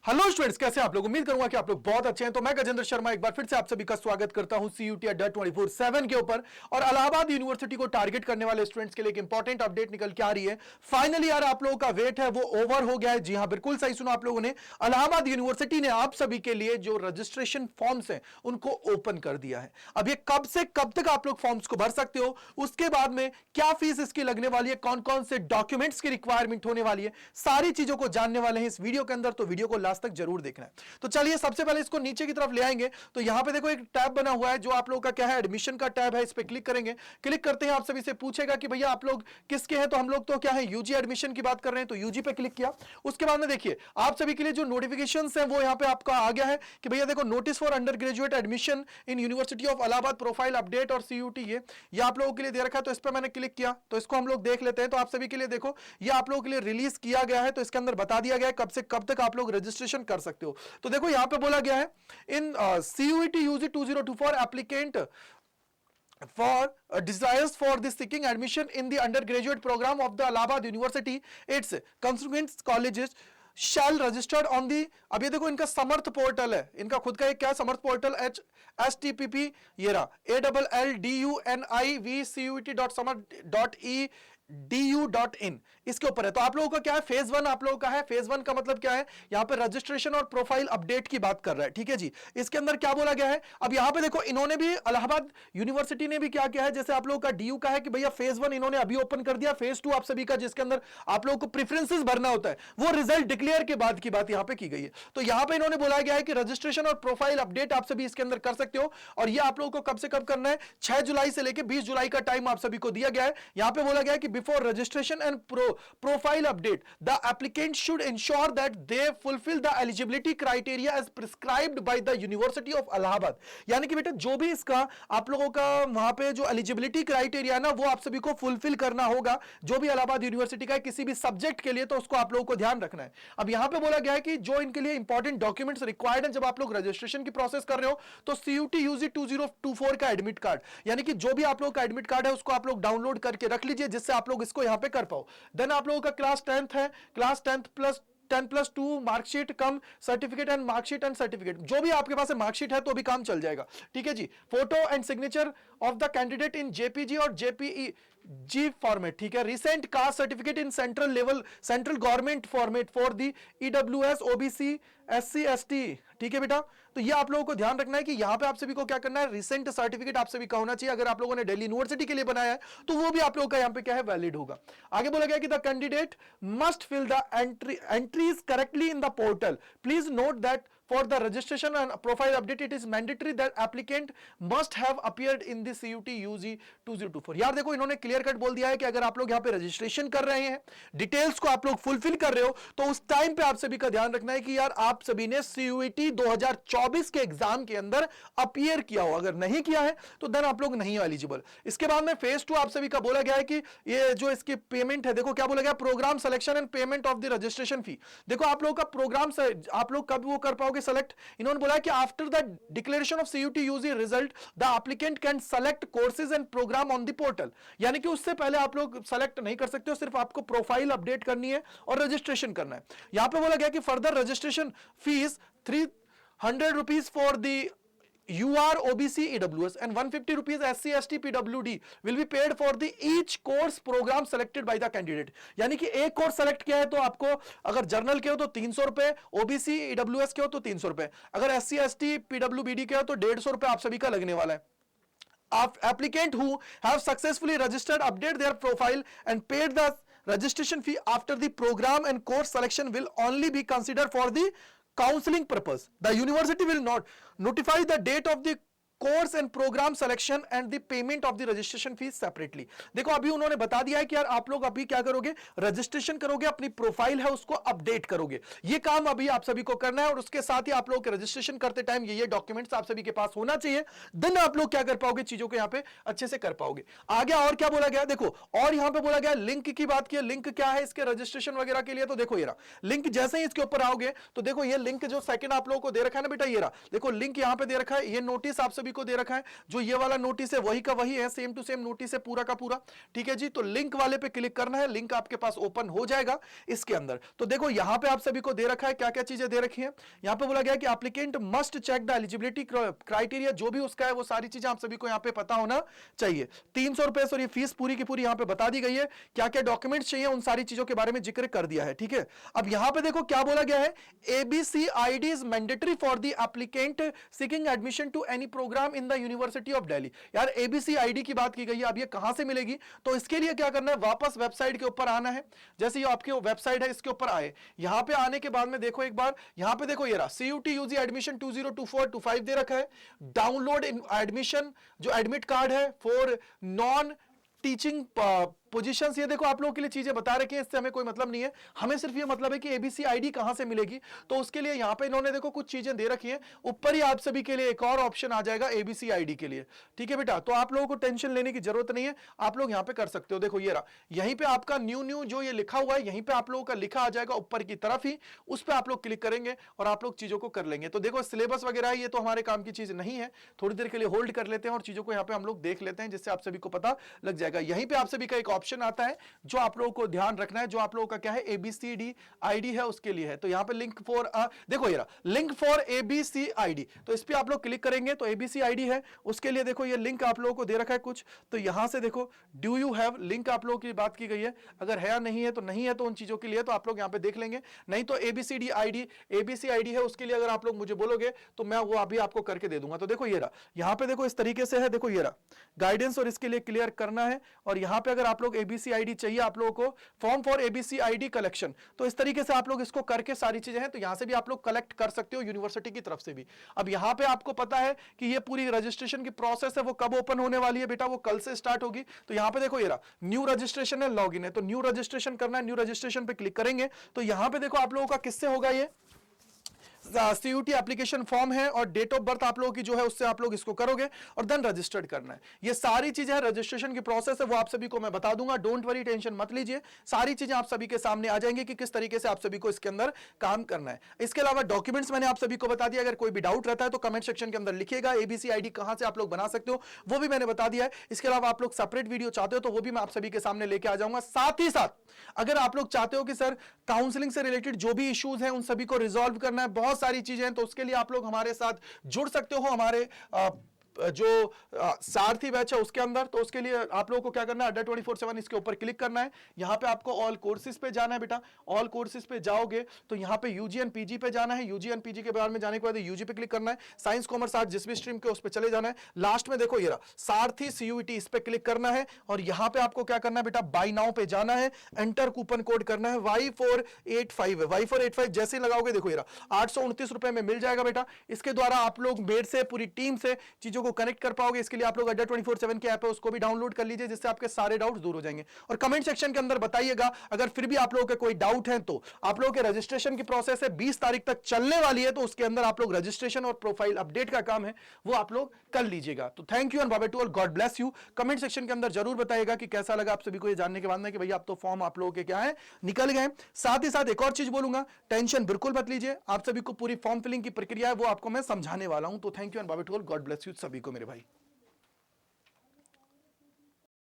Hello students, कैसे हैं आप लोग। उम्मीद करूंगा कि आप लोग बहुत अच्छे हैं। तो मैं गजेंद्र शर्मा एक बार फिर से आप सभी का स्वागत करता हूं CUT अड्डा 24/7 के ऊपर। और इलाहाबाद यूनिवर्सिटी को टारगेट करने वाले स्टूडेंट्स के लिए एक इंपॉर्टेंट अपडेट निकल के आ रही है। फाइनली यार आप लोगों का वेट है वो ओवर हो गया है। जी हां, बिल्कुल सही सुना आप लोगों ने। इलाहाबाद यूनिवर्सिटी ने आप सभी के लिए जो रजिस्ट्रेशन फॉर्म्स हैं उनको ओपन कर दिया है। अब ये कब से कब तक आप लोग फॉर्म्स को भर सकते हो, उसके बाद में क्या फीस इसकी लगने वाली है, कौन कौन से डॉक्यूमेंट्स की रिक्वायरमेंट होने वाली है, सारी चीजों को जानने वाले हैं इस वीडियो के अंदर। तो वीडियो को लास्ट तक जरूर देखना है। तो चलिए सबसे पहले इसको नीचे की तरफ ले आएंगे। तो यहां पे देखो एक टैब बना हुआ है जो आप लोगों का क्या है, एडमिशन का टैब है। इस पे क्लिक करेंगे। क्लिक करते हैं आप सभी से पूछेगा कि भैया आप लोग किसके हैं। तो हम लोग तो क्या है, यूजी एडमिशन की बात कर रहे हैं। तो यूजी पे क्लिक किया। उसके बाद में देखिए आप सभी के लिए जो नोटिफिकेशंस हैं वो यहां पे आपका आ गया है कि भैया देखो, notice for under graduate admission in university of Allahabad profile update और CUT, ये आप लोगों के लिए दे रखा है। तो इस पर मैंने क्लिक किया। तो इसको हम लोग देख लेते हैं। तो आप सभी के लिए देखो, ये आप लोगों के लिए रिलीज किया गया है। तो इसके अंदर बता दिया गया है कब से कब तक आप लोग रजिस्ट्रेशन कर सकते हो। तो देखो यहां पे बोला गया है, इन CUET UG 2024 applicant for desires for the seeking admission in the undergraduate program of the Allahabad University, its constituent colleges shall registered on the, अब ये देखो इनका समर्थ पोर्टल है, इनका खुद का एक क्या समर्थ पोर्टल HTTP ये रहा ALLDUNIVCUET.samarth.edu.in इसके ऊपर है। तो आप लोगों का क्या है, फेज 1 आप लोगों का है। फेज 1 का मतलब क्या है, यहां पे रजिस्ट्रेशन और प्रोफाइल अपडेट की बात कर रहा है। ठीक है जी। इसके अंदर क्या बोला गया है, अब यहां पे देखो इन्होंने भी, इलाहाबाद यूनिवर्सिटी ने भी क्या किया है, जैसे आप लोगों का DU का है कि भैया फेज 1 इन्होंने अभी ओपन कर दिया। फेज 2 आप सभी का, जिसके अंदर आप लोगों को प्रेफरेंसेस भरना होता है, वो रिजल्ट डिक्लेयर के बाद की बात यहां पे की गई है। तो यहां पे इन्होंने बोला गया है कि रजिस्ट्रेशन और प्रोफाइल अपडेट आप सभी इसके अंदर कर सकते हो। और ये आप लोगों को कब से कब करना है, 6 जुलाई से लेकर 20 जुलाई का टाइम आप सभी को दिया गया है। यहां पे बोला गया है कि before registration and profile update the applicant should ensure that they fulfil the eligibility criteria as prescribed by the University of Allahabad. यानी कि बेटा जो भी इसका आप लोगों का वहां पे जो एलिजिबिलिटी क्राइटेरिया है ना, वो आप सभी को फुलफिल करना होगा, जो भी इलाहाबाद यूनिवर्सिटी का है किसी भी सब्जेक्ट के लिए। तो उसको आप लोगों को ध्यान रखना है। अब यहां पे बोला गया है कि जो इनके लिए इंपॉर्टेंट डॉक्यूमेंट्स रिक्वायर्ड है जब आप लोग रजिस्ट्रेशन की प्रोसेस कर रहे हो, तो CUT UG 2024 का एडमिट कार्ड, यानी कि जो भी आप लोग का एडमिट कार्ड है उसको आप लोग डाउनलोड करके रख लीजिए, जिससे आप लोग इसको यहां पे कर पाओ। देन आप लोगों का क्लास 10th है, class 10th plus 10+2 marksheet come certificate and marksheet and certificate, जो भी आपके पास मार्कशीट है तो भी काम चल जाएगा। ठीक है जी। Photo and signature of the candidate in JPG और JPEG फॉर्मेट। ठीक है। Recent caste certificate in central level, central government format for the EWS OBC SC ST। ठीक है बेटा। तो ये आप लोगों को ध्यान रखना है कि यहां पे आप सभी को क्या करना है, रिसेंट सर्टिफिकेट आप सभी का होना चाहिए। अगर आप लोगों ने दिल्ली यूनिवर्सिटी के लिए बनाया है तो वो भी आप लोगों का यहां पे क्या है, वैलिड होगा। आगे बोला गया कि the candidate must fill the entries correctly in the portal. Please note that for the registration and profile update it is mandatory that applicant must have appeared in the CUT UG 2024। यार देखो इन्होंने clear cut बोल दिया है कि अगर आप लोग यहाँ पे रजिस्ट्रेशन कर रहे हैं, डिटेल्स को आप लोग फुलफिल कर रहे हो, तो उस टाइम पे आप सभी का ध्यान रखना है कि यार आप सभी ने CUET 2024 के एग्जाम के अंदर अपियर किया हो। अगर नहीं किया है तो देन आप लोग नहीं एलिजिबल। इसके बाद में फेज 2 आप सभी का बोला गया है कि ये जो इसकी पेमेंट है, देखो क्या बोला गया, programme selection and payment of the registration fee. देखो आप लोग का प्रोग्राम से आप लोग कब वो कर पाओगे सेलेक्ट, इन्होंने बोला कि after the declaration of CUT UG result the applicant can select courses and programme on the portal. यानी कि उससे पहले आप लोग सेलेक्ट नहीं कर सकते हो, सिर्फ आपको प्रोफाइल अपडेट करनी है और रजिस्ट्रेशन करना है। यहां पे बोला गया कि further registration fees 300 rupees for the UR OBC EWS and 150 rupees SC ST PWD will be paid for the each course program selected by the candidate। यानी कि एक कोर्स सेलेक्ट किया है तो आपको, अगर जर्नल के हो तो 300 रुपए, OBC EWS के हो तो 300 रुपए, अगर SC ST PWBD के हो तो 150 रुपए आप सभी का लगने वाला है। Applicant who have successfully registered, update their profile and paid the registration fee after the program and course selection will only be considered for the counseling purpose. The university will not notify the date of the course and programme selection and the payment of the registration fees separately. देखो अभी उन्होंने बता दिया है कि यार आप लोग अभी क्या करोगे, रजिस्ट्रेशन करोगे, अपनी प्रोफाइल है उसको अपडेट करोगे। ये काम अभी आप सभी को करना है और उसके साथ ही आप लोग रजिस्ट्रेशन करते टाइम ये डॉक्यूमेंट्स आप सभी के पास होना चाहिए। देन आप लोग क्या कर पाओगे, चीजों को यहां पे अच्छे से कर पाओगे। आगे और क्या बोला गया, देखो और यहां पे बोला गया लिंक की बात की। लिंक क्या है इसके रजिस्ट्रेशन वगैरह के लिए, तो देखो ये रहा लिंक। जैसे ही इसके ऊपर आओगे तो देखो ये लिंक जो सेकंड आप लोगों को दे रखा है ना बेटा, ये रहा देखो लिंक यहां पे दे रखा है। ये नोटिस आप सभी सभी को दे रखा है, जो ये वाला नोटिस है वही का वही है, सेम टू सेम नोटिस है पूरा का पूरा, ठीक है जी। तो लिंक वाले पे क्लिक करना है, लिंक आपके पास ओपन हो जाएगा इसके अंदर। तो देखो यहां पे आप सभी को दे रखा है, क्या क्या चीजें दे रखी है। यहां पे बोला गया कि applicant must check the eligibility criteria, जो भी उसका है वो सारी चीजें आप सभी को यहां पे पता होना चाहिए। 300 रुपए और ये फीस पूरी की पूरी यहां पे बता दी गई है, क्या क्या डॉक्यूमेंट्स चाहिए उन सारी चीजों के बारे में जिक्र कर दिया है, ठीक है। अब यहां पे देखो क्या बोला गया है, ABC ID is mandatory for the applicant seeking admission to any programme in the University of Delhi. यार एबीसी आईडी की बात की गई है, अब ये कहां से मिलेगी, तो इसके लिए क्या करना है, वापस वेबसाइट के ऊपर आना है। जैसे ये आपकी वेबसाइट है इसके ऊपर आए, यहां पे आने के बाद में देखो एक बार, यहां पे देखो ये रहा CUT UG एडमिशन 2024-25 दे रखा है। डाउनलोड एडमिशन जो एडमिट कार्ड है फॉर नॉन टीचिंग पोजीशंस, ये देखो आप लोगों के लिए चीजें बता रखी हैं, इससे हमें कोई मतलब नहीं है, हमें सिर्फ ये मतलब है कि एबीसी आईडी कहां से मिलेगी। तो उसके लिए यहां पे इन्होंने देखो कुछ चीजें दे रखी हैं, ऊपर ही आप सभी के लिए एक और ऑप्शन आ जाएगा एबीसी आईडी के लिए, ठीक है बेटा। तो आप लोगों को टेंशन लेने की जरूरत नहीं है, आप लोग यहां पे कर सकते हो। देखो ये रहा, यहीं पे आपका न्यू जो ये लिखा हुआ है, यहीं पे आप लोगों का लिखा आ जाएगा ऊपर की तरफ ही, उस पर आप लोग क्लिक करेंगे और आप लोग चीजों को कर लेंगे। तो देखो सिलेबस वगैरह ये तो हमारे काम की चीज नहीं है, थोड़ी देर के लिए होल्ड कर लेते हैं और चीजों को यहाँ पे हम लोग देख लेते हैं, जिससे आप सभी को पता लग जाएगा। यहीं पे आप सभी का एक ऑप्शन आता है जो आप लोगों को ध्यान रखना है, जो आप लोगों का क्या है एबीसीडी आईडी है उसके लिए है। तो यहां पे लिंक फॉर देखो ये रहा, लिंक फॉर एबीसी आईडी, तो इस पे आप लोग क्लिक करेंगे तो एबीसी आईडी है उसके लिए देखो ये लिंक आप लोगों को दे रखा है कुछ। तो यहां से देखो डू यू हैव लिंक आप लोगों की बात की गई है, अगर है या नहीं है तो नहीं है, तो उन चीजों के लिए तो आप लोग यहां पे देख लेंगे। नहीं तो एबीसीडी आईडी एबीसी आईडी है उसके लिए अगर आप लोग मुझे बोलोगे तो मैं वो अभी आपको करके दे दूंगा। तो देखो ये रहा, यहां पे देखो इस तरीके से है, देखो ये रहा गाइडेंस, और इसके लिए क्लियर करना है। और यहां पे अगर आप लोग एबीसी आईडी चाहिए आप लोगों को, form for ABC ID collection, तो इस तरीके से आप लोग इसको करके सारी चीजें हैं, तो यहां से भी आप लोग कलेक्ट कर सकते हो यूनिवर्सिटी की तरफ से भी। अब यहां पे आपको पता है कि ये पूरी रजिस्ट्रेशन की प्रोसेस है वो कब ओपन होने वाली है बेटा, वो कल से स्टार्ट होगी। तो यहां पे देखो ये रहा न्यू रजिस्ट्रेशन है, लॉगिन है, तो न्यू रजिस्ट्रेशन करना है, न्यू रजिस्ट्रेशन पे क्लिक करेंगे तो यहां पे देखो आप लोगों का किससे होगा, ये CUT एप्लीकेशन फॉर्म है और डेट ऑफ बर्थ आप लोगों की जो है उससे आप लोग इसको करोगे और देन रजिस्टर्ड करना है। ये सारी चीजें रजिस्ट्रेशन की प्रोसेस है वो आप सभी को मैं बता दूंगा, डोंट वरी, टेंशन मत लीजिए, सारी चीजें आप सभी के सामने आ जाएंगी कि किस तरीके से आप सभी को इसके अंदर काम करना है। इसके अलावा डॉक्यूमेंट्स मैंने आप सभी को बता दिया, अगर कोई भी डाउट रहता है तो कमेंट सेक्शन के अंदर लिखिएगा। एबीसी आईडी कहां से आप लोग बना सकते हो वो भी मैंने बता दिया है। इसके अलावा आप लोग सेपरेट वीडियो चाहते हो तो वो भी मैं आप सभी के सामने लेके आ जाऊंगा। साथ ही साथ अगर आप लोग चाहते हो कि सर काउंसलिंग से रिलेटेड जो भी इश्यूज हैं उन सभी को रिजॉल्व करना है, बहुत सारी चीजें हैं, तो उसके लिए आप लोग हमारे साथ जुड़ सकते हो हमारे जो सारथी बैच है उसके अंदर। तो उसके लिए आप लोगों को क्या करना है, अड्डा 24/7 इसके ऊपर क्लिक करना है। यहां पे आपको ऑल कोर्सेज पे जाना है बेटा, ऑल कोर्सेज पे जाओगे तो यहां पे यूजी एंड पीजी पे जाना है। यूजी एंड पीजी के बारे में जाने के बाद यूजी पे क्लिक करना है, साइंस कॉमर्स आर्ट जिस भी स्ट्रीम के उस पे चले जाना है। लास्ट में देखो ये रहा सारथी CUET, इस पे क्लिक करना है और यहां पे आपको क्या करना है बेटा, बाय नाउ पे जाना है, एंटर कूपन कोड करना है Y485 है, Y485 जैसे ही लगाओगे देखो ये रहा 829 रुपए में मिल जाएगा बेटा। इसके द्वारा आप लोग मेरे से पूरी टीम से चीजों को कनेक्ट कर पाओगे। इसके लिए आप लोग अड्डा 24/7 की ऐप है उसको भी डाउनलोड कर लीजिए, जिससे आपके सारे डाउट्स दूर हो जाएंगे। और कमेंट सेक्शन के अंदर बताइएगा अगर फिर भी आप लोगों के कोई डाउट है तो। आप लोगों के रजिस्ट्रेशन की प्रोसेस है 20 तारीख तक चलने वाली है, तो उसके अंदर आप लोग रजिस्ट्रेशन और प्रोफाइल अपडेट का काम है वो आप लोग कर लीजिएगा। तो thank you and by two all, God bless you. Comment section के अंदर जरूर बताइएगा कि कैसा लगा आप सभी को ये जानने के बाद में कि भैया आप तो फॉर्म आप लोगों के क्या है निकल गए। साथ ही साथ एक और चीज बोलूंगा, टेंशन बिल्कुल मत लीजिए, आप सभी को पूरी फॉर्म फिलिंग की प्रक्रिया है वो आपको मैं समझाने वाला हूं। तो thank you and by two all, God bless you सभी को मेरे भाई।